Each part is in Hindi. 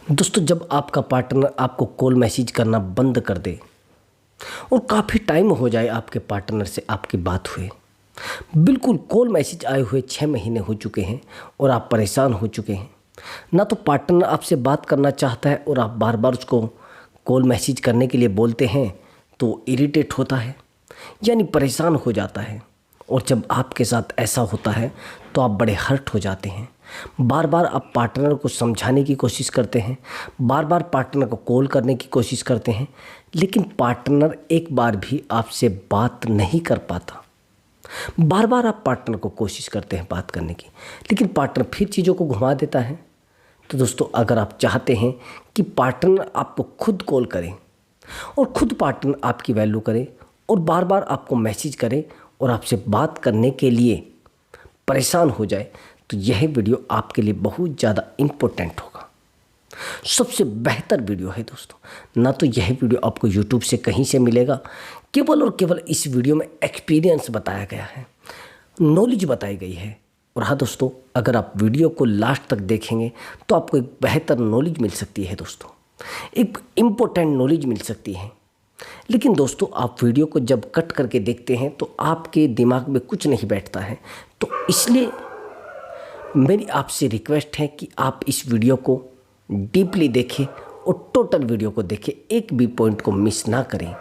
दोस्तों, जब आपका पार्टनर आपको कॉल मैसेज करना बंद कर दे और काफ़ी टाइम हो जाए आपके पार्टनर से आपकी बात हुए, बिल्कुल कॉल मैसेज आए हुए 6 महीने हो चुके हैं और आप परेशान हो चुके हैं, ना तो पार्टनर आपसे बात करना चाहता है और आप बार बार उसको कॉल मैसेज करने के लिए बोलते हैं तो इरिटेट होता है, यानी परेशान हो जाता है। और जब आपके साथ ऐसा होता है तो आप बड़े हर्ट हो जाते हैं। बार बार आप पार्टनर को समझाने की कोशिश करते हैं, बार बार पार्टनर को कॉल करने की कोशिश करते हैं, लेकिन पार्टनर एक बार भी आपसे बात नहीं कर पाता। बार बार आप पार्टनर को कोशिश करते हैं बात करने की, लेकिन पार्टनर फिर चीज़ों को घुमा देता है। तो दोस्तों, अगर आप चाहते हैं कि पार्टनर आपको खुद कॉल करें और खुद पार्टनर आपकी वैल्यू करे और बार बार आपको मैसेज करे और आपसे बात करने के लिए परेशान हो जाए, तो यह वीडियो आपके लिए बहुत ज़्यादा इम्पोर्टेंट होगा। सबसे बेहतर वीडियो है दोस्तों। ना तो यह वीडियो आपको यूट्यूब से कहीं से मिलेगा, केवल और केवल इस वीडियो में एक्सपीरियंस बताया गया है, नॉलेज बताई गई है। और हाँ दोस्तों, अगर आप वीडियो को लास्ट तक देखेंगे तो आपको एक बेहतर नॉलेज मिल सकती है दोस्तों, एक इम्पोर्टेंट नॉलेज मिल सकती है। लेकिन दोस्तों, आप वीडियो को जब कट करके देखते हैं तो आपके दिमाग में कुछ नहीं बैठता है, तो इसलिए मेरी आपसे रिक्वेस्ट है कि आप इस वीडियो को डीपली देखें और टोटल वीडियो को देखें, एक भी पॉइंट को मिस ना करें।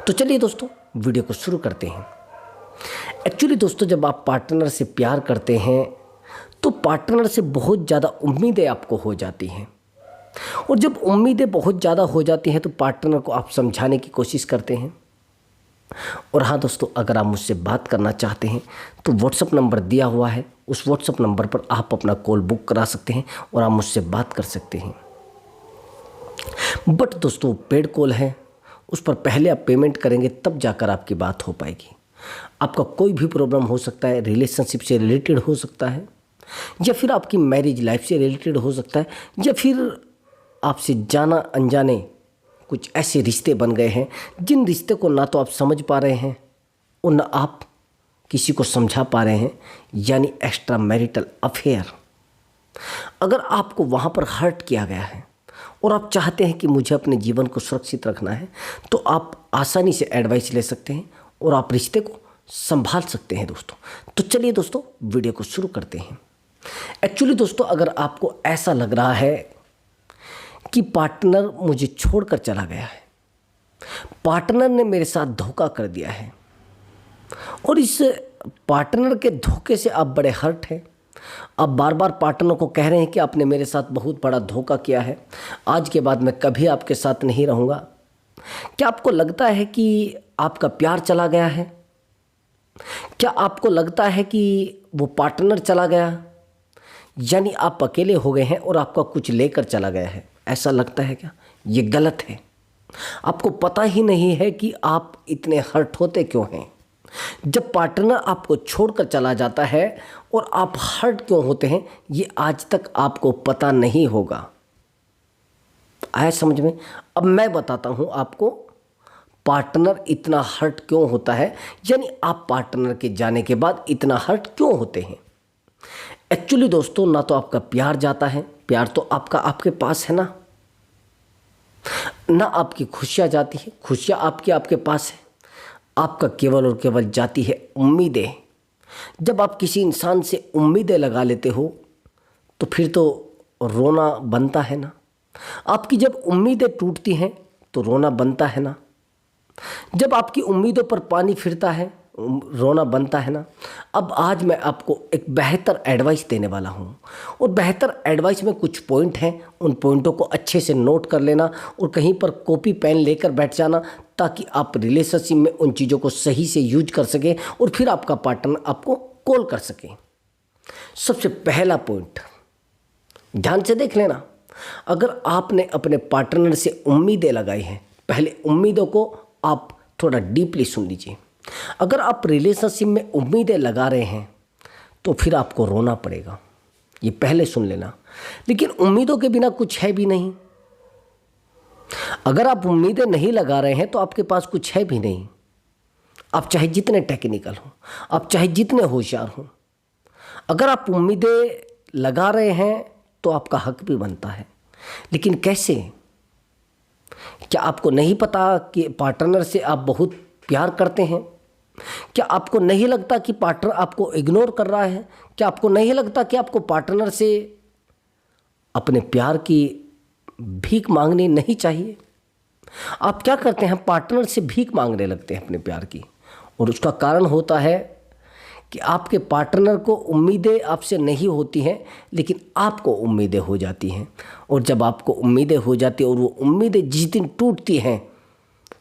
तो चलिए दोस्तों, वीडियो को शुरू करते हैं। एक्चुअली दोस्तों, जब आप पार्टनर से प्यार करते हैं तो पार्टनर से बहुत ज़्यादा उम्मीदें आपको हो जाती हैं, और जब उम्मीदें बहुत ज़्यादा हो जाती हैं तो पार्टनर को आप समझाने की कोशिश करते हैं। और हाँ दोस्तों, अगर आप मुझसे बात करना चाहते हैं तो व्हाट्सअप नंबर दिया हुआ है, उस व्हाट्सअप नंबर पर आप अपना कॉल बुक करा सकते हैं और आप मुझसे बात कर सकते हैं। बट दोस्तों, पेड कॉल है, उस पर पहले आप पेमेंट करेंगे तब जाकर आपकी बात हो पाएगी। आपका कोई भी प्रॉब्लम हो सकता है, रिलेशनशिप से रिलेटेड हो सकता है, या फिर आपकी मैरिज लाइफ से रिलेटेड हो सकता है, या फिर आपसे जाना अनजाने कुछ ऐसे रिश्ते बन गए हैं जिन रिश्ते को ना तो आप समझ पा रहे हैं और ना आप किसी को समझा पा रहे हैं, यानी एक्स्ट्रा मैरिटल अफेयर। अगर आपको वहाँ पर हर्ट किया गया है और आप चाहते हैं कि मुझे अपने जीवन को सुरक्षित रखना है, तो आप आसानी से एडवाइस ले सकते हैं और आप रिश्ते को संभाल सकते हैं दोस्तों। तो चलिए दोस्तों, वीडियो को शुरू करते हैं। एक्चुअली दोस्तों, अगर आपको ऐसा लग रहा है कि पार्टनर मुझे छोड़कर चला गया है, पार्टनर ने मेरे साथ धोखा कर दिया है और इस पार्टनर के धोखे से आप बड़े हर्ट हैं, आप बार बार पार्टनर को कह रहे हैं कि आपने मेरे साथ बहुत बड़ा धोखा किया है, आज के बाद मैं कभी आपके साथ नहीं रहूँगा। क्या आपको लगता है कि आपका प्यार चला गया है? क्या आपको लगता है कि वो पार्टनर चला गया, यानी आप अकेले हो गए हैं और आपका कुछ लेकर चला गया है? ऐसा लगता है क्या? ये गलत है। आपको पता ही नहीं है कि आप इतने हर्ट होते क्यों हैं। जब पार्टनर आपको छोड़कर चला जाता है और आप हर्ट क्यों होते हैं, ये आज तक आपको पता नहीं होगा। आया समझ में? अब मैं बताता हूँ आपको पार्टनर इतना हर्ट क्यों होता है, यानी आप पार्टनर के जाने के बाद इतना हर्ट क्यों होते हैं। एक्चुअली दोस्तों, ना तो आपका प्यार जाता है, प्यार तो आपका आपके पास है ना आपकी खुशियाँ जाती है, खुशियाँ आपकी आपके पास है। आपका केवल और केवल जाती है उम्मीदें। जब आप किसी इंसान से उम्मीदें लगा लेते हो तो फिर तो रोना बनता है ना। आपकी जब उम्मीदें टूटती हैं तो रोना बनता है ना। जब आपकी उम्मीदों पर पानी फिरता है, रोना बनता है ना। अब आज मैं आपको एक बेहतर एडवाइस देने वाला हूँ, और बेहतर एडवाइस में कुछ पॉइंट हैं, उन पॉइंटों को अच्छे से नोट कर लेना और कहीं पर कॉपी पेन लेकर बैठ जाना, ताकि आप रिलेशनशिप में उन चीज़ों को सही से यूज कर सकें और फिर आपका पार्टनर आपको कॉल कर सके। सबसे पहला पॉइंट ध्यान से देख लेना। अगर आपने अपने पार्टनर से उम्मीदें लगाई हैं, पहले उम्मीदों को आप थोड़ा डीपली सुन लीजिए। अगर आप रिलेशनशिप में उम्मीदें लगा रहे हैं तो फिर आपको रोना पड़ेगा, ये पहले सुन लेना। लेकिन उम्मीदों के बिना कुछ है भी नहीं। अगर आप उम्मीदें नहीं लगा रहे हैं तो आपके पास कुछ है भी नहीं। आप चाहे जितने टेक्निकल हो, आप चाहे जितने होशियार हो, अगर आप उम्मीदें लगा रहे हैं तो आपका हक भी बनता है लेकिन कैसे? क्या आपको नहीं पता कि पार्टनर से आप बहुत प्यार करते हैं? क्या आपको नहीं लगता कि पार्टनर आपको इग्नोर कर रहा है? क्या आपको नहीं लगता कि आपको पार्टनर से अपने प्यार की भीख मांगनी नहीं चाहिए? आप क्या करते हैं, पार्टनर से भीख मांगने लगते हैं अपने प्यार की। और उसका कारण होता है कि आपके पार्टनर को उम्मीदें आपसे नहीं होती हैं, लेकिन आपको उम्मीदें हो जाती हैं। और जब आपको उम्मीदें हो जाती हैं और वो उम्मीदें जिस दिन टूटती हैं,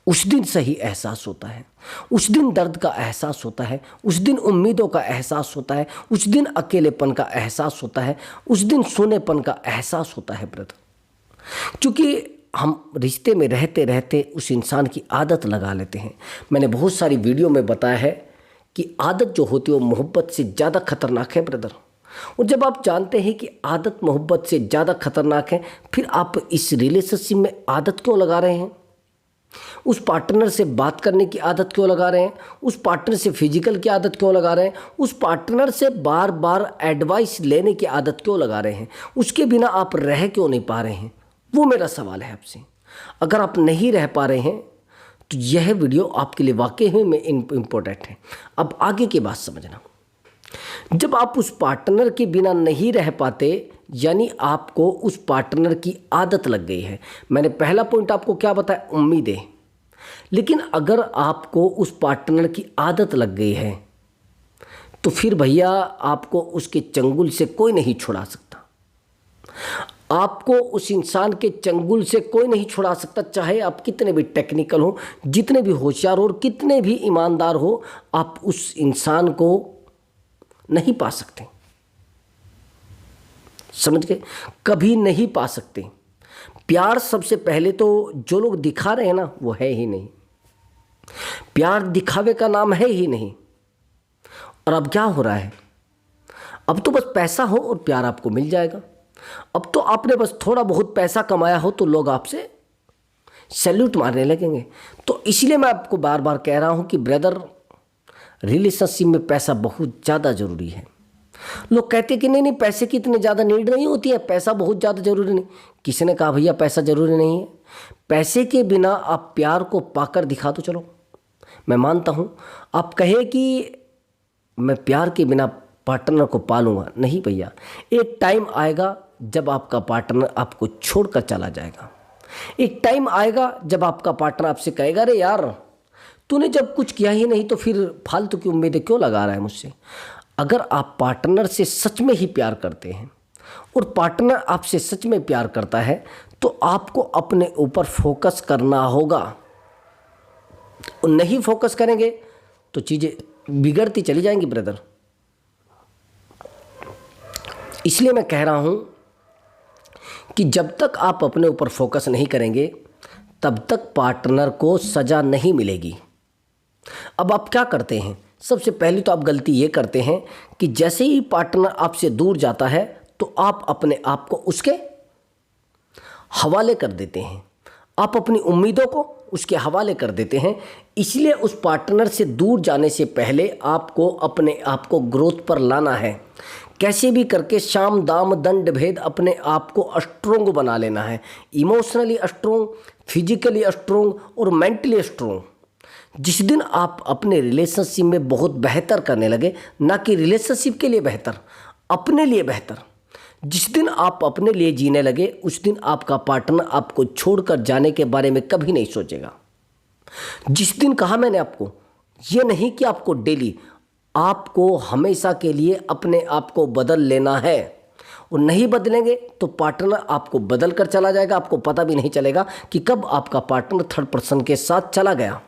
उस दिन सही एहसास होता है, उस दिन दर्द का एहसास होता है, उस दिन उम्मीदों का एहसास होता है, उस दिन अकेलेपन का एहसास होता है, उस दिन सोनेपन का एहसास होता है ब्रदर। क्योंकि हम रिश्ते में रहते रहते उस इंसान की आदत लगा लेते हैं। मैंने बहुत सारी वीडियो में बताया है कि आदत जो होती है वो मोहब्बत से ज़्यादा खतरनाक है ब्रदर। और जब आप जानते हैं कि आदत मोहब्बत से ज़्यादा खतरनाक है, फिर आप इस रिलेशनशिप में आदत क्यों लगा रहे हैं? उस पार्टनर से बात करने की आदत क्यों लगा रहे हैं? उस पार्टनर से फिजिकल की आदत क्यों लगा रहे हैं? उस पार्टनर से बार बार एडवाइस लेने की आदत क्यों लगा रहे हैं? उसके बिना आप रह क्यों नहीं पा रहे हैं? वो मेरा सवाल है आपसे। अगर आप नहीं रह पा रहे हैं तो यह वीडियो आपके लिए वाकई में इम्पोर्टेंट है। अब आगे की बात समझना। जब आप उस पार्टनर के बिना नहीं रह पाते, यानी आपको उस पार्टनर की आदत लग गई है। मैंने पहला पॉइंट आपको क्या बताया? उम्मीदें। लेकिन अगर आपको उस पार्टनर की आदत लग गई है तो फिर भैया आपको उसके चंगुल से कोई नहीं छुड़ा सकता। आपको उस इंसान के चंगुल से कोई नहीं छुड़ा सकता, चाहे आप कितने भी टेक्निकल हो, जितने भी होशियार हो और कितने भी ईमानदार हो, आप उस इंसान को नहीं पा सकते। समझ गए? कभी नहीं पा सकते। प्यार सबसे पहले तो जो लोग दिखा रहे हैं ना, वो है ही नहीं। प्यार दिखावे का नाम है ही नहीं। और अब क्या हो रहा है? अब तो बस पैसा हो और प्यार आपको मिल जाएगा। अब तो आपने बस थोड़ा बहुत पैसा कमाया हो तो लोग आपसे सैल्यूट मारने लगेंगे। तो इसलिए मैं आपको बार बार कह रहा हूं कि ब्रदर, रिलेशनशिप में पैसा बहुत ज़्यादा ज़रूरी है। लोग कहते हैं कि नहीं नहीं, पैसे की इतनी ज़्यादा नीड नहीं होती है, पैसा बहुत ज़्यादा ज़रूरी नहीं। किसी ने कहा भैया पैसा ज़रूरी नहीं है? पैसे के बिना आप प्यार को पाकर दिखा दो, चलो मैं मानता हूँ। आप कहे कि मैं प्यार के बिना पार्टनर को पालूंगा, नहीं भैया। एक टाइम आएगा जब आपका पार्टनर आपको छोड़कर चला जाएगा। एक टाइम आएगा जब आपका पार्टनर आपसे कहेगा, अरे यार तूने जब कुछ किया ही नहीं तो फिर फालतू की उम्मीदें क्यों लगा रहा है मुझसे? अगर आप पार्टनर से सच में ही प्यार करते हैं और पार्टनर आपसे सच में प्यार करता है तो आपको अपने ऊपर फोकस करना होगा। और नहीं फोकस करेंगे तो चीज़ें बिगड़ती चली जाएंगी ब्रदर। इसलिए मैं कह रहा हूं कि जब तक आप अपने ऊपर फोकस नहीं करेंगे तब तक पार्टनर को सज़ा नहीं मिलेगी। अब आप क्या करते हैं? सबसे पहली तो आप गलती ये करते हैं कि जैसे ही पार्टनर आपसे दूर जाता है तो आप अपने आप को उसके हवाले कर देते हैं। आप अपनी उम्मीदों को उसके हवाले कर देते हैं। इसलिए उस पार्टनर से दूर जाने से पहले आपको अपने आप को ग्रोथ पर लाना है। कैसे भी करके शाम दाम दंड भेद अपने आप को स्ट्रोंग बना लेना है। इमोशनली स्ट्रोंग, फिजिकली स्ट्रोंग और मेंटली स्ट्रोंग। जिस दिन आप अपने रिलेशनशिप में बहुत बेहतर करने लगे, ना कि रिलेशनशिप के लिए बेहतर, अपने लिए बेहतर, जिस दिन आप अपने लिए जीने लगे, उस दिन आपका पार्टनर आपको छोड़कर जाने के बारे में कभी नहीं सोचेगा। जिस दिन कहा मैंने आपको, ये नहीं कि आपको डेली, आपको हमेशा के लिए अपने आप को बदल लेना है। और नहीं बदलेंगे तो पार्टनर आपको बदल कर चला जाएगा। आपको पता भी नहीं चलेगा कि कब आपका पार्टनर थर्ड पर्सन के साथ चला गया।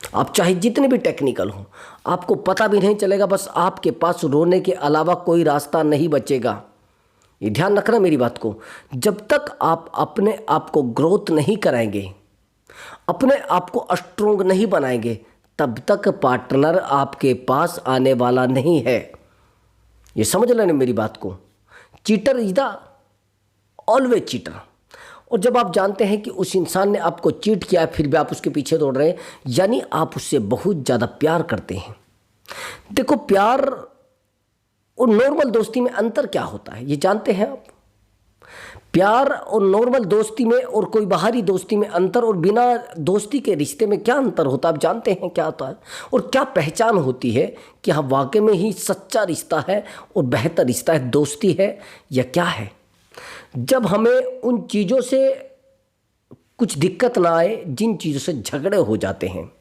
आप चाहे जितने भी टेक्निकल हो, आपको पता भी नहीं चलेगा। बस आपके पास रोने के अलावा कोई रास्ता नहीं बचेगा। ये ध्यान रखना मेरी बात को। जब तक आप अपने आप को ग्रोथ नहीं कराएंगे, अपने आप को स्ट्रोंग नहीं बनाएंगे, तब तक पार्टनर आपके पास आने वाला नहीं है। ये समझ लेना मेरी बात को। Cheater is the always cheater. और जब आप जानते हैं कि उस इंसान ने आपको चीट किया फिर भी आप उसके पीछे दौड़ रहे हैं, यानी आप उससे बहुत ज़्यादा प्यार करते हैं। देखो, प्यार और नॉर्मल दोस्ती में अंतर क्या होता है ये जानते हैं आप? प्यार और नॉर्मल दोस्ती में और कोई बाहरी दोस्ती में अंतर, और बिना दोस्ती के रिश्ते में क्या अंतर होता है आप जानते हैं क्या होता है? और क्या पहचान होती है कि हाँ वाकई में ही सच्चा रिश्ता है और बेहतर रिश्ता है, दोस्ती है या क्या है? जब हमें उन चीज़ों से कुछ दिक्कत ना आए जिन चीज़ों से झगड़े हो जाते हैं,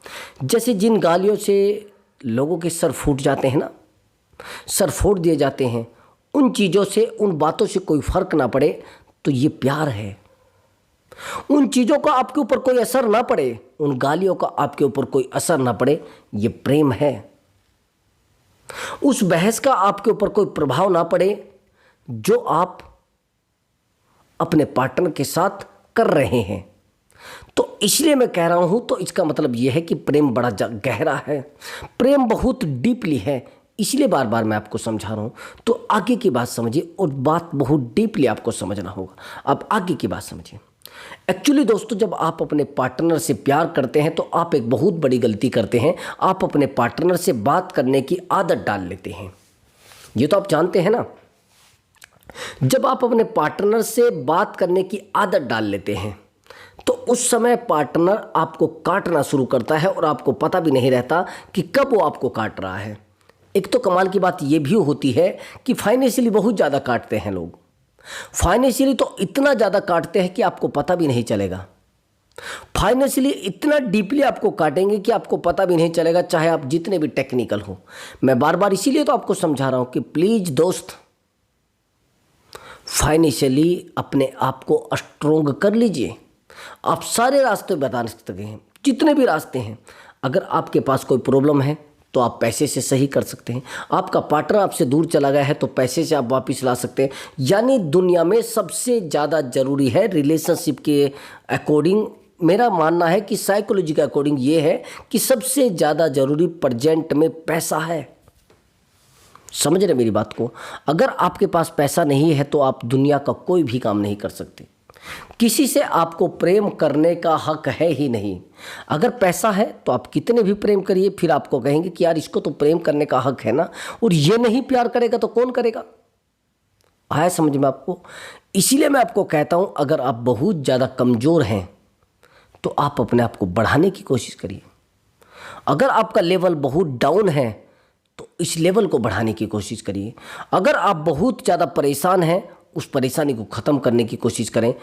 जैसे जिन गालियों से लोगों के सर फूट जाते हैं ना, सर फोड़ दिए जाते हैं, उन चीज़ों से, उन बातों से कोई फ़र्क ना पड़े, तो ये प्यार है। उन चीज़ों का आपके ऊपर कोई असर ना पड़े, उन गालियों का आपके ऊपर कोई असर ना पड़े, ये प्रेम है। उस बहस का आपके ऊपर कोई प्रभाव ना पड़े जो आप अपने पार्टनर के साथ कर रहे हैं। तो इसलिए मैं कह रहा हूं, तो इसका मतलब यह है कि प्रेम बड़ा गहरा है, प्रेम बहुत डीपली है। इसलिए बार बार मैं आपको समझा रहा हूं, तो आगे की बात समझिए, और बात बहुत डीपली आपको समझना होगा। अब आगे की बात समझिए। एक्चुअली दोस्तों, जब आप अपने पार्टनर से प्यार करते हैं तो आप एक बहुत बड़ी गलती करते हैं। आप अपने पार्टनर से बात करने की आदत डाल लेते हैं। ये तो आप जानते हैं ना। जब आप अपने पार्टनर से बात करने की आदत डाल लेते हैं तो उस समय पार्टनर आपको काटना शुरू करता है और आपको पता भी नहीं रहता कि कब वो आपको काट रहा है। एक तो कमाल की बात ये भी होती है कि फाइनेंशियली बहुत ज़्यादा काटते हैं लोग। फाइनेंशियली तो इतना ज़्यादा काटते हैं कि आपको पता भी नहीं चलेगा। फाइनेंशियली इतना डीपली आपको काटेंगे कि आपको पता भी नहीं चलेगा, चाहे आप जितने भी टेक्निकल हो। मैं बार बार इसीलिए तो आपको समझा रहा हूँ कि प्लीज़ दोस्त, फाइनेंशियली अपने आप को स्ट्रोंग कर लीजिए। आप सारे रास्ते बता सकते हैं, जितने भी रास्ते हैं। अगर आपके पास कोई प्रॉब्लम है तो आप पैसे से सही कर सकते हैं। आपका पार्टनर आपसे दूर चला गया है तो पैसे से आप वापस ला सकते हैं। यानी दुनिया में सबसे ज़्यादा ज़रूरी है रिलेशनशिप के अकॉर्डिंग, मेरा मानना है कि साइकोलॉजी के अकॉर्डिंग ये है कि सबसे ज़्यादा ज़रूरी प्रेजेंट में पैसा है। समझ रहे मेरी बात को? अगर आपके पास पैसा नहीं है तो आप दुनिया का कोई भी काम नहीं कर सकते। किसी से आपको प्रेम करने का हक है ही नहीं। अगर पैसा है तो आप कितने भी प्रेम करिए, फिर आपको कहेंगे कि यार इसको तो प्रेम करने का हक है ना, और ये नहीं प्यार करेगा तो कौन करेगा? आया समझ में आपको? इसीलिए मैं आपको कहता हूं, अगर आप बहुत ज़्यादा कमज़ोर हैं तो आप अपने आप को बढ़ाने की कोशिश करिए। अगर आपका लेवल बहुत डाउन है तो इस लेवल को बढ़ाने की कोशिश करिए। अगर आप बहुत ज़्यादा परेशान हैं, उस परेशानी को ख़त्म करने की कोशिश करें।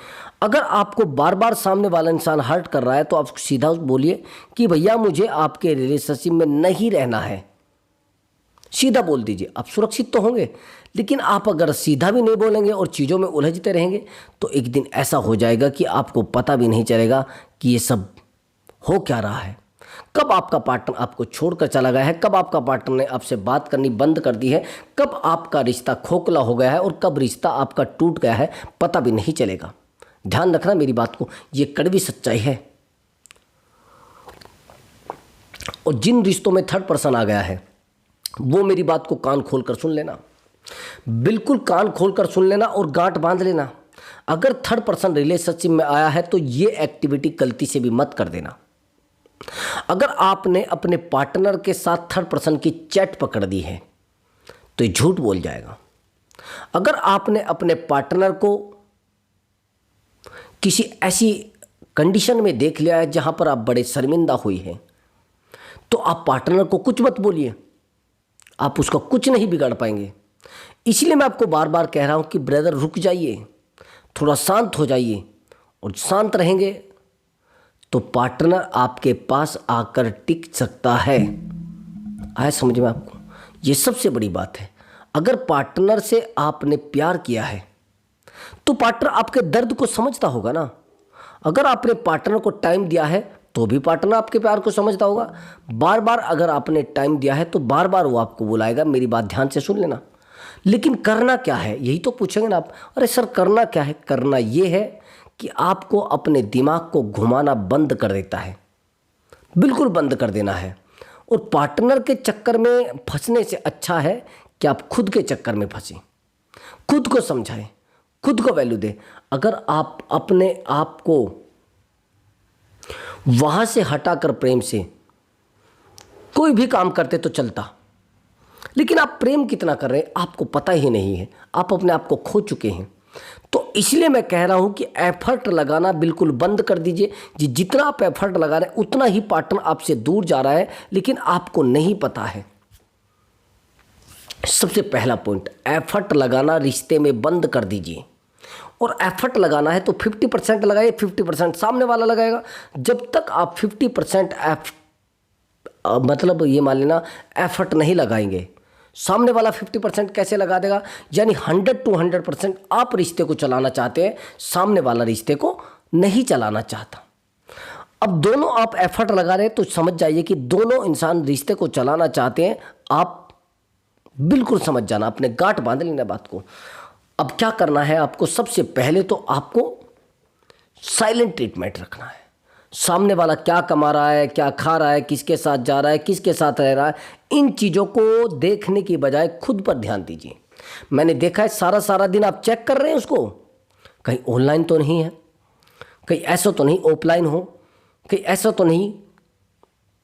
अगर आपको बार बार सामने वाला इंसान हर्ट कर रहा है तो आप सीधा बोलिए कि भैया मुझे आपके रिलेशनशिप में नहीं रहना है। सीधा बोल दीजिए, आप सुरक्षित तो होंगे। लेकिन आप अगर सीधा भी नहीं बोलेंगे और चीज़ों में उलझते रहेंगे तो एक दिन ऐसा हो जाएगा कि आपको पता भी नहीं चलेगा कि ये सब हो क्या रहा है। कब आपका पार्टनर आपको छोड़कर चला गया है, कब आपका पार्टनर ने आपसे बात करनी बंद कर दी है, कब आपका रिश्ता खोखला हो गया है और कब रिश्ता आपका टूट गया है, पता भी नहीं चलेगा। ध्यान रखना मेरी बात को, ये कड़वी सच्चाई है। और जिन रिश्तों में थर्ड पर्सन आ गया है वो मेरी बात को कान खोलकर सुन लेना, बिल्कुल कान खोलकर सुन लेना और गांठ बांध लेना। अगर थर्ड पर्सन रिलेशनशिप में आया है तो ये एक्टिविटी गलती से भी मत कर देना। अगर आपने अपने पार्टनर के साथ थर्ड पर्सन की चैट पकड़ दी है तो ये झूठ बोल जाएगा। अगर आपने अपने पार्टनर को किसी ऐसी कंडीशन में देख लिया है जहां पर आप बड़े शर्मिंदा हुई हैं तो आप पार्टनर को कुछ मत बोलिए, आप उसका कुछ नहीं बिगाड़ पाएंगे। इसलिए मैं आपको बार बार कह रहा हूं कि ब्रदर रुक जाइए, थोड़ा शांत हो जाइए, और शांत रहेंगे तो पार्टनर आपके पास आकर टिक सकता है। आया समझ में आपको? ये सबसे बड़ी बात है। अगर पार्टनर से आपने प्यार किया है तो पार्टनर आपके दर्द को समझता होगा ना। अगर आपने पार्टनर को टाइम दिया है तो भी पार्टनर आपके प्यार को समझता होगा। बार बार अगर आपने टाइम दिया है तो बार बार वो आपको बुलाएगा। मेरी बात ध्यान से सुन लेना। लेकिन करना क्या है, यही तो पूछेंगे ना आप। अरे सर करना क्या है? करना ये है कि आपको अपने दिमाग को घुमाना बंद कर देता है, बिल्कुल बंद कर देना है। और पार्टनर के चक्कर में फंसने से अच्छा है कि आप खुद के चक्कर में फंसें, खुद को समझाएं, खुद को वैल्यू दें। अगर आप अपने आप को वहाँ से हटाकर प्रेम से कोई भी काम करते तो चलता, लेकिन आप प्रेम कितना कर रहे हैं आपको पता ही नहीं है। आप अपने आप को खो चुके हैं। तो इसलिए मैं कह रहा हूं कि एफर्ट लगाना बिल्कुल बंद कर दीजिए। जितना आप एफर्ट लगा रहे हैं उतना ही पार्टनर आपसे दूर जा रहा है, लेकिन आपको नहीं पता है। सबसे पहला पॉइंट, एफर्ट लगाना रिश्ते में बंद कर दीजिए। और एफर्ट लगाना है तो 50% लगाइए, 50% सामने वाला लगाएगा। जब तक आप 50% मतलब ये मान लेना एफर्ट नहीं लगाएंगे, सामने वाला 50% कैसे लगा देगा? यानी 100 to 100% आप रिश्ते को चलाना चाहते हैं, सामने वाला रिश्ते को नहीं चलाना चाहता। अब दोनों आप एफर्ट लगा रहे हैं तो समझ जाइए कि दोनों इंसान रिश्ते को चलाना चाहते हैं। आप बिल्कुल समझ जाना, अपने गांठ बांध लेना बात को। अब क्या करना है आपको? सबसे पहले तो आपको साइलेंट ट्रीटमेंट रखना है। सामने वाला क्या कमा रहा है, क्या खा रहा है, किसके साथ जा रहा है, किसके साथ रह रहा है, इन चीज़ों को देखने की बजाय खुद पर ध्यान दीजिए। मैंने देखा है सारा सारा दिन आप चेक कर रहे हैं उसको, कहीं ऑनलाइन तो नहीं है, कहीं ऐसा तो नहीं ऑफलाइन हो, कहीं ऐसा तो नहीं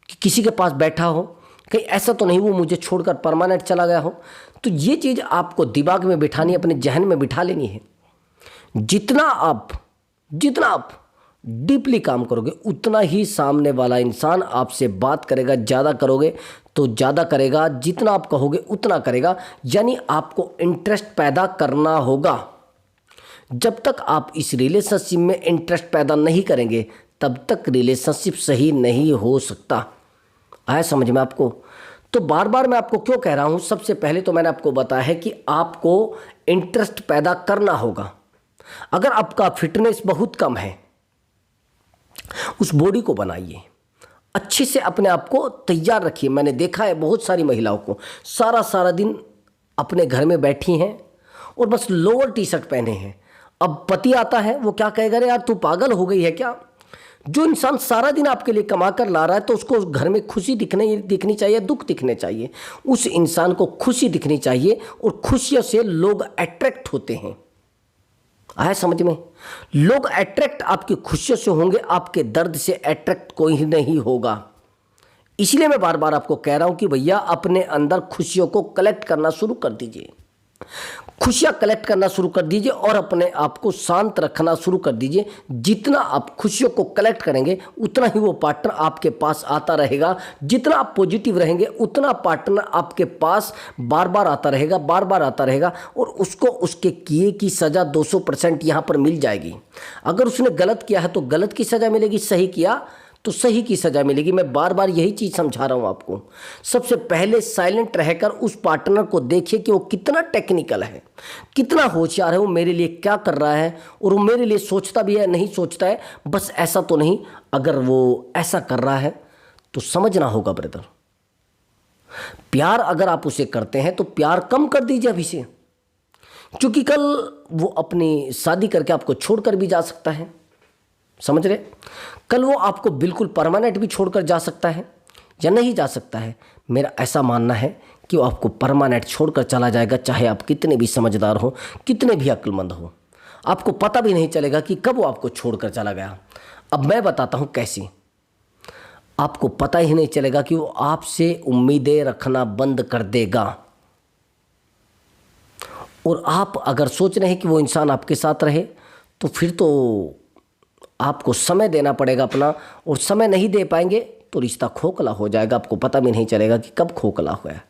कि किसी के पास बैठा हो, कहीं ऐसा तो नहीं वो मुझे छोड़कर परमानेंट चला गया हो। तो ये चीज़ आपको दिमाग में बिठानी, अपने जहन में बिठा लेनी है। जितना आप डीपली काम करोगे उतना ही सामने वाला इंसान आपसे बात करेगा। ज़्यादा करोगे तो ज़्यादा करेगा, जितना आप कहोगे उतना करेगा। यानी आपको इंटरेस्ट पैदा करना होगा। जब तक आप इस रिलेशनशिप में इंटरेस्ट पैदा नहीं करेंगे तब तक रिलेशनशिप सही नहीं हो सकता। आया समझ में आपको? तो बार बार मैं आपको क्यों कह रहा हूँ? सबसे पहले तो मैंने आपको बताया है कि आपको इंटरेस्ट पैदा करना होगा। अगर आपका फिटनेस बहुत कम है, उस बॉडी को बनाइए, अच्छे से अपने आप को तैयार रखिए। मैंने देखा है बहुत सारी महिलाओं को सारा सारा दिन अपने घर में बैठी हैं और बस लोअर टी शर्ट पहने हैं। अब पति आता है, वो क्या कहेगा? अरे यार तू पागल हो गई है क्या? जो इंसान सारा दिन आपके लिए कमा कर ला रहा है तो उसको उस घर में खुशी दिखनी चाहिए, दुख दिखने चाहिए। उस इंसान को खुशी दिखनी चाहिए और खुशियों से लोग अट्रैक्ट होते हैं। आया समझ में? लोग अट्रैक्ट आपकी खुशियों से होंगे, आपके दर्द से अट्रैक्ट कोई नहीं होगा। इसलिए मैं बार बार आपको कह रहा हूं कि भैया अपने अंदर खुशियों को कलेक्ट करना शुरू कर दीजिए। खुशियां कलेक्ट करना शुरू कर दीजिए और अपने आप को शांत रखना शुरू कर दीजिए। जितना आप खुशियों को कलेक्ट करेंगे उतना ही वो पार्टनर आपके पास आता रहेगा। जितना आप पॉजिटिव रहेंगे उतना पार्टनर आपके पास बार बार आता रहेगा, बार बार आता रहेगा। और उसको उसके किए की सज़ा 200% यहाँ पर मिल जाएगी। अगर उसने गलत किया है तो गलत की सज़ा मिलेगी, सही किया तो सही की सज़ा मिलेगी। मैं बार बार यही चीज़ समझा रहा हूँ आपको। सबसे पहले साइलेंट रहकर उस पार्टनर को देखिए कि वो कितना टेक्निकल है, कितना होशियार है, वो मेरे लिए क्या कर रहा है और वो मेरे लिए सोचता भी है, नहीं सोचता है, बस ऐसा तो नहीं। अगर वो ऐसा कर रहा है तो समझना होगा ब्रदर, प्यार अगर आप उसे करते हैं तो प्यार कम कर दीजिए अभी से, क्योंकि कल वो अपनी शादी करके आपको छोड़कर भी जा सकता है। समझ रहे? कल वो आपको बिल्कुल परमानेंट भी छोड़कर जा सकता है या नहीं जा सकता है। मेरा ऐसा मानना है कि वो आपको परमानेंट छोड़कर चला जाएगा, चाहे आप कितने भी समझदार हो, कितने भी अक्लमंद हो। आपको पता भी नहीं चलेगा कि कब वो आपको छोड़कर चला गया। अब मैं बताता हूँ कैसे। आपको पता ही नहीं चलेगा कि वो आपसे उम्मीदें रखना बंद कर देगा। और आप अगर सोच रहे हैं कि वो इंसान आपके साथ रहे तो फिर तो आपको समय देना पड़ेगा अपना, और समय नहीं दे पाएंगे तो रिश्ता खोखला हो जाएगा। आपको पता भी नहीं चलेगा कि कब खोखला हुआ है,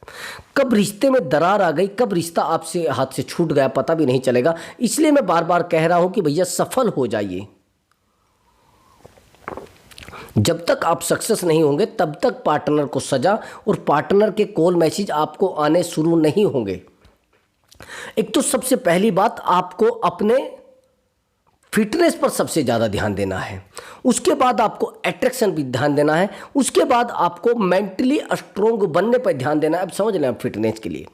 कब रिश्ते में दरार आ गई, कब रिश्ता आपसे हाथ से छूट गया, पता भी नहीं चलेगा। इसलिए मैं बार बार कह रहा हूं कि भैया सफल हो जाइए। जब तक आप सक्सेस नहीं होंगे तब तक पार्टनर को सजा और पार्टनर के कॉल मैसेज आपको आने शुरू नहीं होंगे। एक तो सबसे पहली बात, आपको अपने फिटनेस पर सबसे ज़्यादा ध्यान देना है। उसके बाद आपको अट्रैक्शन भी ध्यान देना है। उसके बाद आपको मेंटली स्ट्रोंग बनने पर ध्यान देना है। अब समझ लें, आप फिटनेस के लिए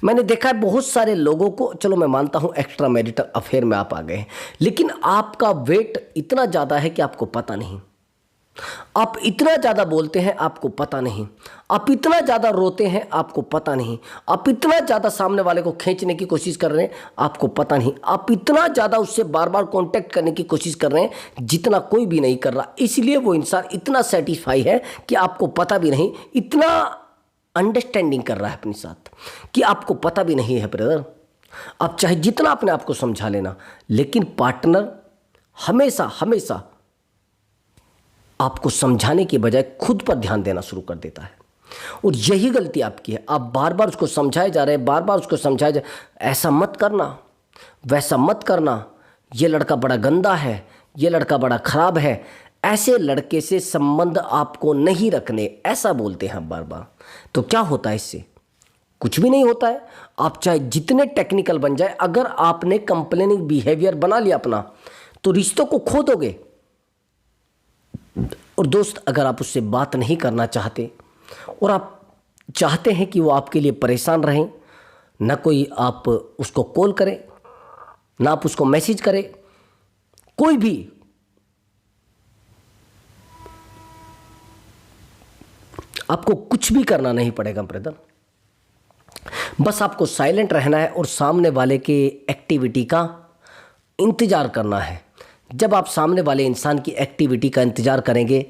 मैंने देखा है बहुत सारे लोगों को, चलो मैं मानता हूँ एक्स्ट्रा मैरिटल अफेयर में आप आ गए हैं, लेकिन आपका वेट इतना ज़्यादा है कि आपको पता नहीं। आप इतना ज़्यादा बोलते हैं, आपको पता नहीं। आप इतना ज़्यादा रोते हैं, आपको पता नहीं। आप इतना ज़्यादा सामने वाले को खींचने की कोशिश कर रहे हैं, आपको पता नहीं। आप इतना ज़्यादा उससे बार बार कांटेक्ट करने की कोशिश कर रहे हैं जितना कोई भी नहीं कर रहा। इसलिए वो इंसान इतना सेटिस्फाई है कि आपको पता भी नहीं, इतना अंडरस्टैंडिंग कर रहा है अपने साथ कि आपको पता भी नहीं है ब्रदर। आप चाहे जितना अपने आप को समझा लेना, लेकिन पार्टनर हमेशा हमेशा आपको समझाने के बजाय खुद पर ध्यान देना शुरू कर देता है। और यही गलती आपकी है। आप बार बार उसको समझाए जा रहे हैं, बार बार उसको समझाए जा, ऐसा मत करना, वैसा मत करना, ये लड़का बड़ा गंदा है, ये लड़का बड़ा खराब है, ऐसे लड़के से संबंध आपको नहीं रखने, ऐसा बोलते हैं बार बार। तो क्या होता है इससे? कुछ भी नहीं होता है। आप चाहे जितने टेक्निकल बन जाए, अगर आपने कंप्लेनिंग बिहेवियर बना लिया अपना, तो रिश्तों को खो दोगे। और दोस्त, अगर आप उससे बात नहीं करना चाहते और आप चाहते हैं कि वो आपके लिए परेशान रहें, ना कोई आप उसको कॉल करें, ना आप उसको मैसेज करें, कोई भी, आपको कुछ भी करना नहीं पड़ेगा ब्रदर। बस आपको साइलेंट रहना है और सामने वाले के एक्टिविटी का इंतज़ार करना है। जब आप सामने वाले इंसान की एक्टिविटी का इंतज़ार करेंगे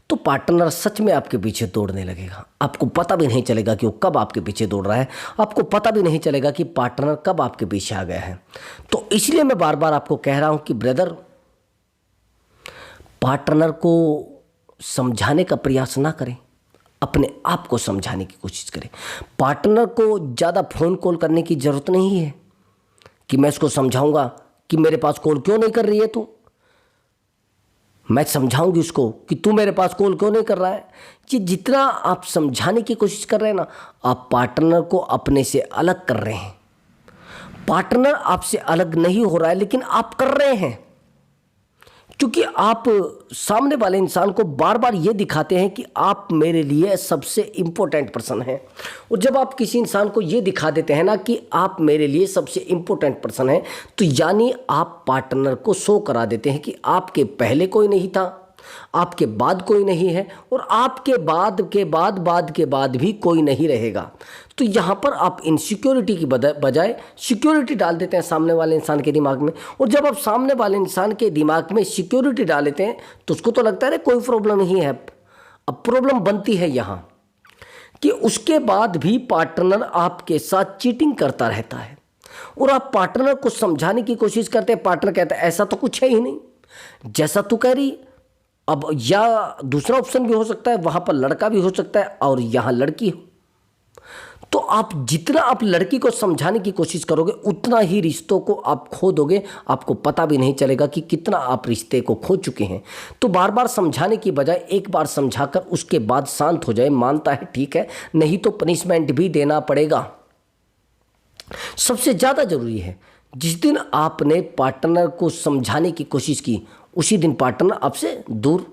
तो पार्टनर सच में आपके पीछे दौड़ने लगेगा। आपको पता भी नहीं चलेगा कि वो कब आपके पीछे दौड़ रहा है, आपको पता भी नहीं चलेगा कि पार्टनर कब आपके पीछे आ गया है। तो इसलिए मैं बार बार आपको कह रहा हूं कि ब्रदर, पार्टनर को समझाने का प्रयास ना करें, अपने आप को समझाने की कोशिश करें। पार्टनर को ज़्यादा फ़ोन कॉल करने की ज़रूरत नहीं है कि मैं इसको समझाऊंगा कि मेरे पास कॉल क्यों नहीं कर रही है तू, मैं समझाऊंगी उसको कि तू मेरे पास कॉल क्यों नहीं कर रहा है। ये जितना आप समझाने की कोशिश कर रहे हैं ना, आप पार्टनर को अपने से अलग कर रहे हैं। पार्टनर आपसे अलग नहीं हो रहा है, लेकिन आप कर रहे हैं, क्योंकि आप सामने वाले इंसान को बार बार ये दिखाते हैं कि आप मेरे लिए सबसे इम्पोर्टेंट पर्सन हैं। और जब आप किसी इंसान को ये दिखा देते हैं ना कि आप मेरे लिए सबसे इम्पोर्टेंट पर्सन हैं, तो यानी आप पार्टनर को शो करा देते हैं कि आपके पहले कोई नहीं था, आपके बाद कोई नहीं है, और आपके बाद के बाद भी कोई नहीं रहेगा। तो यहाँ पर आप इनसिक्योरिटी की बजाय सिक्योरिटी डाल देते हैं सामने वाले इंसान के दिमाग में। और जब आप सामने वाले इंसान के दिमाग में सिक्योरिटी डाल देते हैं तो उसको तो लगता है कोई प्रॉब्लम नहीं है। अब प्रॉब्लम बनती है यहाँ कि उसके बाद भी पार्टनर आपके साथ चीटिंग करता रहता है, और आप पार्टनर को समझाने की कोशिश करते हैं, पार्टनर कहता है ऐसा तो कुछ है ही नहीं जैसा तू कह रही। अब या दूसरा ऑप्शन भी हो सकता है, वहाँ पर लड़का भी हो सकता है और यहाँ लड़की हो। तो आप जितना आप लड़की को समझाने की कोशिश करोगे, उतना ही रिश्तों को आप खो दोगे। आपको पता भी नहीं चलेगा कि कितना आप रिश्ते को खो चुके हैं। तो बार बार समझाने की बजाय एक बार समझाकर उसके बाद शांत हो जाए। मानता है ठीक है, नहीं तो पनिशमेंट भी देना पड़ेगा। सबसे ज़्यादा ज़रूरी है, जिस दिन आपने पार्टनर को समझाने की कोशिश की, उसी दिन पार्टनर आपसे दूर।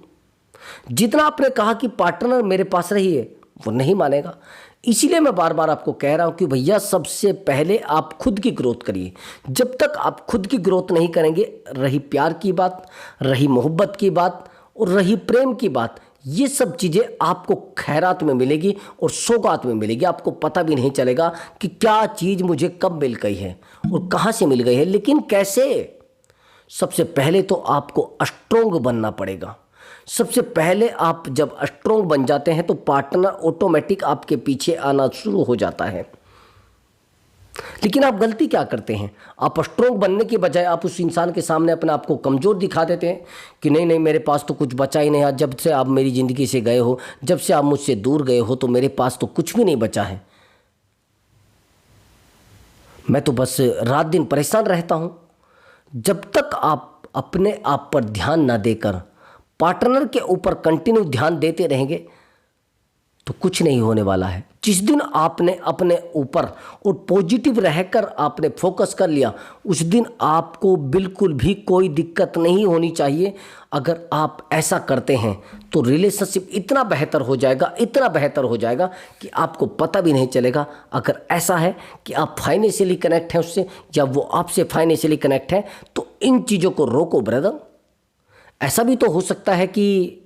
जितना आपने कहा कि पार्टनर मेरे पास रहिए, वो नहीं मानेगा। इसीलिए मैं बार बार आपको कह रहा हूं कि भैया, सबसे पहले आप खुद की ग्रोथ करिए। जब तक आप खुद की ग्रोथ नहीं करेंगे, रही प्यार की बात, रही मोहब्बत की बात और रही प्रेम की बात, ये सब चीज़ें आपको खैरात में मिलेगी और सौगात में मिलेगी। आपको पता भी नहीं चलेगा कि क्या चीज़ मुझे कब मिल गई है और कहाँ से मिल गई है, लेकिन कैसे। सबसे पहले तो आपको स्ट्रोंग बनना पड़ेगा। सबसे पहले आप जब स्ट्रोंग बन जाते हैं तो पार्टनर ऑटोमेटिक आपके पीछे आना शुरू हो जाता है। लेकिन आप गलती क्या करते हैं, आप स्ट्रोंग बनने के बजाय आप उस इंसान के सामने अपने आप को कमज़ोर दिखा देते हैं कि नहीं नहीं, मेरे पास तो कुछ बचा ही नहीं है। जब से आप मेरी ज़िंदगी से गए हो, जब से आप मुझसे दूर गए हो, तो मेरे पास तो कुछ भी नहीं बचा है। मैं तो बस रात दिन परेशान रहता हूँ। जब तक आप अपने आप पर ध्यान ना देकर पार्टनर के ऊपर कंटिन्यू ध्यान देते रहेंगे तो कुछ नहीं होने वाला है। जिस दिन आपने अपने ऊपर और पॉजिटिव रहकर आपने फोकस कर लिया, उस दिन आपको बिल्कुल भी कोई दिक्कत नहीं होनी चाहिए। अगर आप ऐसा करते हैं तो रिलेशनशिप इतना बेहतर हो जाएगा, इतना बेहतर हो जाएगा कि आपको पता भी नहीं चलेगा। अगर ऐसा है कि आप फाइनेंशियली कनेक्ट हैं उससे या वो आपसे फाइनेंशियली कनेक्ट है, तो इन चीज़ों को रोको ब्रदर। ऐसा भी तो हो सकता है कि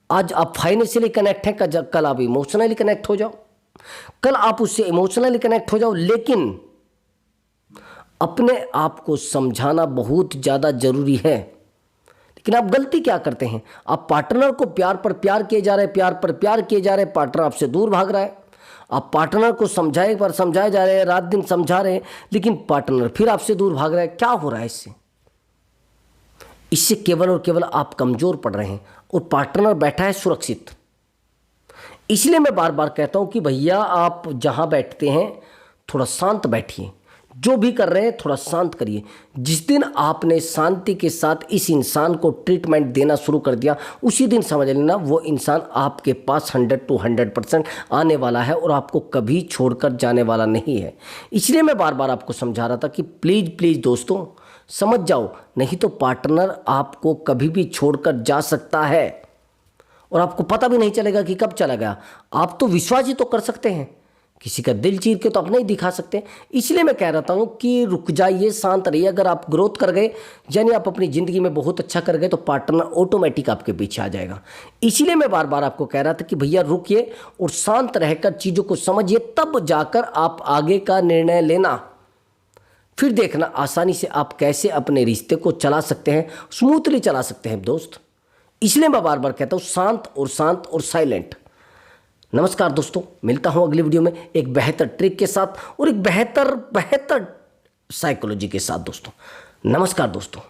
आज आप फाइनेंशियली कनेक्ट हैं, कल आप इमोशनली कनेक्ट हो जाओ, कल आप उससे इमोशनली कनेक्ट हो जाओ। लेकिन अपने आप को समझाना बहुत ज़्यादा ज़रूरी है। लेकिन आप गलती क्या करते हैं, आप पार्टनर को प्यार पर प्यार किए जा रहे हैं, प्यार पर प्यार किए जा रहे हैं, पार्टनर आपसे दूर भाग रहा है। आप पार्टनर को समझाए पर समझाए जा रहे हैं, रात दिन समझा रहे हैं, लेकिन पार्टनर फिर आपसे दूर भाग रहा है। क्या हो रहा है इससे? इससे केवल और केवल आप कमज़ोर पड़ रहे हैं और पार्टनर बैठा है सुरक्षित। इसलिए मैं बार बार कहता हूं कि भैया आप जहां बैठते हैं थोड़ा शांत बैठिए, जो भी कर रहे हैं थोड़ा शांत करिए। जिस दिन आपने शांति के साथ इस इंसान को ट्रीटमेंट देना शुरू कर दिया, उसी दिन समझ लेना वो इंसान आपके पास 100 to 100% आने वाला है और आपको कभी छोड़कर जाने वाला नहीं है। इसलिए मैं बार बार आपको समझा रहा था कि प्लीज़ प्लीज़ दोस्तों समझ जाओ, नहीं तो पार्टनर आपको कभी भी छोड़कर जा सकता है और आपको पता भी नहीं चलेगा कि कब चला गया। आप तो विश्वास ही तो कर सकते हैं, किसी का दिल चीर के तो आप नहीं दिखा सकते। इसलिए मैं कह रहा हूँ कि रुक जाइए, शांत रहिए। अगर आप ग्रोथ कर गए यानी आप अपनी ज़िंदगी में बहुत अच्छा कर गए तो पार्टनर ऑटोमेटिक आपके पीछे आ जाएगा। इसीलिए मैं बार बार आपको कह रहा था कि भैया रुकिए और शांत रहकर चीज़ों को समझिए, तब जाकर आप आगे का निर्णय लेना। फिर देखना आसानी से आप कैसे अपने रिश्ते को चला सकते हैं, स्मूथली चला सकते हैं दोस्त। इसलिए मैं बार बार कहता हूँ शांत और साइलेंट। नमस्कार दोस्तों, मिलता हूँ अगली वीडियो में एक बेहतर ट्रिक के साथ और एक बेहतर साइकोलॉजी के साथ दोस्तों। नमस्कार दोस्तों।